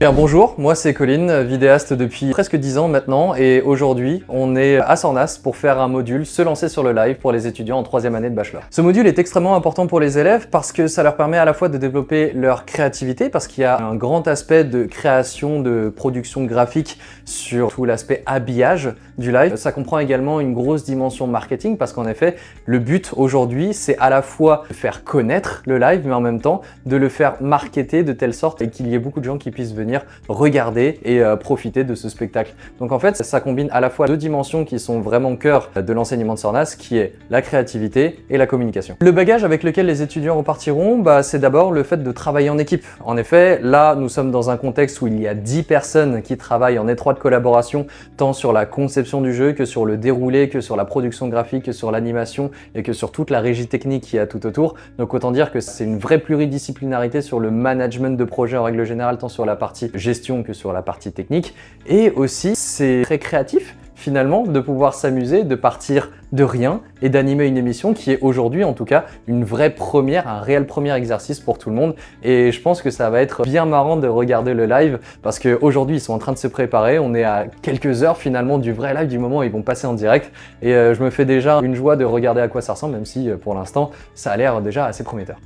Bien, bonjour, moi c'est Colin, vidéaste depuis presque 10 ans maintenant et aujourd'hui on est à Sornas pour faire un module Se lancer sur le live pour les étudiants en 3e année de bachelor. Ce module est extrêmement important pour les élèves parce que ça leur permet à la fois de développer leur créativité parce qu'il y a un grand aspect de création, de production graphique sur tout l'aspect habillage du live. Ça comprend également une grosse dimension marketing parce qu'en effet le but aujourd'hui c'est à la fois de faire connaître le live mais en même temps de le faire marketer de telle sorte qu'il y ait beaucoup de gens qui puissent venir regarder et profiter de ce spectacle. Donc en fait, ça combine à la fois deux dimensions qui sont vraiment au cœur de l'enseignement de Sornas, qui est la créativité et la communication. Le bagage avec lequel les étudiants repartiront, c'est d'abord le fait de travailler en équipe. En effet, là, nous sommes dans un contexte où il y a 10 personnes qui travaillent en étroite collaboration, tant sur la conception du jeu que sur le déroulé, que sur la production graphique, que sur l'animation et que sur toute la régie technique qu'il y a tout autour. Donc autant dire que c'est une vraie pluridisciplinarité sur le management de projet en règle générale, tant sur la partie gestion que sur la partie technique. Et aussi, c'est très créatif finalement de pouvoir s'amuser, de partir de rien et d'animer une émission qui est aujourd'hui en tout cas une vraie première, un réel premier exercice pour tout le monde. Et je pense que ça va être bien marrant de regarder le live parce qu'aujourd'hui ils sont en train de se préparer, on est à quelques heures finalement du vrai live, du moment où ils vont passer en direct et je me fais déjà une joie de regarder à quoi ça ressemble, même si pour l'instant ça a l'air déjà assez prometteur.